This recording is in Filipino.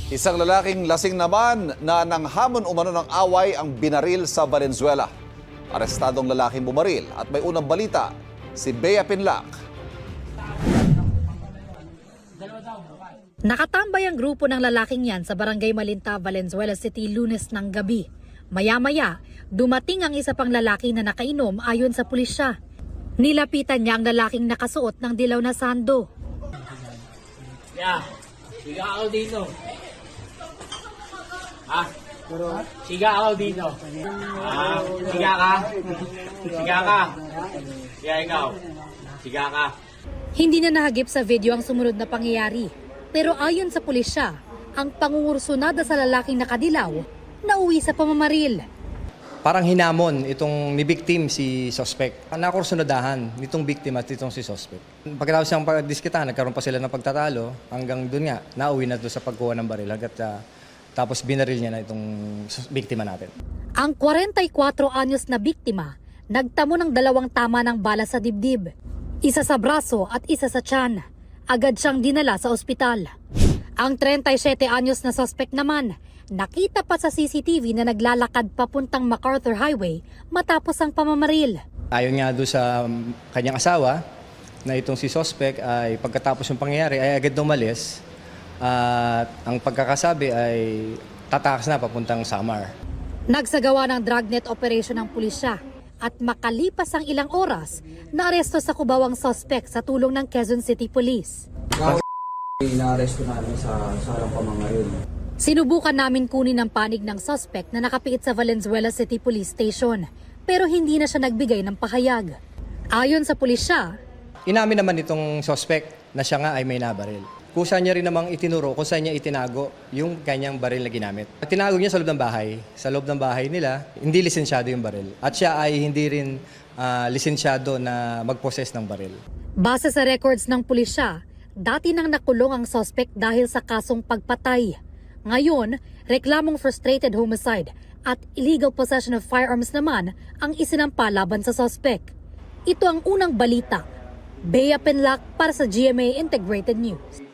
Isang lalaking lasing naman na nanghamon umano ng away ang binaril sa Valenzuela. Arestadong lalaking bumaril at may unang balita, si Bea Pinlac. Nakatambay ang grupo ng lalaking yan sa Barangay Malinta, Valenzuela City, Lunes ng gabi. Maya-maya, dumating ang isa pang lalaki na nakainom ayon sa pulisya. Nilapitan niya ang lalaking nakasuot ng dilaw na sando. Siga ako dito. Siga ako dito. Siga ka. Siga ka. Siga ikaw. Siga ka. Hindi na nahagip sa video ang sumunod na pangyayari. Pero ayon sa pulisya, ang pangungursunada sa lalaking nakadilaw nauwi sa pamamaril. Parang hinamon itong ni victim si suspect. Nakursunadahan nitong biktima at itong si suspect. Pagkatapos siyang pagdiskita, nagkaroon pa sila ng pagtatalo hanggang doon nga, nauwi na doon sa pagkuha ng baril. Tapos binaril niya na itong biktima natin. Ang 44 anyos na biktima, nagtamo ng 2 tama ng bala sa dibdib. Isa sa braso at isa sa tiyan. Agad siyang dinala sa ospital. Ang 37 anyos na suspect naman, nakita pa sa CCTV na naglalakad papuntang MacArthur Highway matapos ang pamamaril. Ayon nga doon sa kanyang asawa na itong si suspect ay pagkatapos ng pangyayari ay agad umalis at ang pagkakasabi ay tatakas na papuntang Samar. Nagsagawa ng dragnet operation ng pulisya at makalipas ang ilang oras, naaresto sa Cubao ang suspect sa tulong ng Quezon City Police. Inaaresto namin sa sarang pamamaril. Sinubukan namin kunin ang panig ng suspect na nakapiit sa Valenzuela City Police Station, pero hindi na siya nagbigay ng pahayag. Ayon sa pulisya, Inamin naman itong suspect na siya nga ay may nabaril. Kusa niya rin namang itinuro kung saan niya itinago yung kanyang baril na ginamit. Tinago niya sa loob ng bahay. Sa loob ng bahay nila, hindi lisensyado yung baril. At siya ay hindi rin lisensyado na mag-possess ng baril. base sa records ng pulisya, dati nang nakulong ang suspect dahil sa kasong pagpatay. Ngayon, reklamong frustrated homicide at illegal possession of firearms naman ang isinampa laban sa suspect. Ito ang unang balita. Bea Pinlac para sa GMA Integrated News.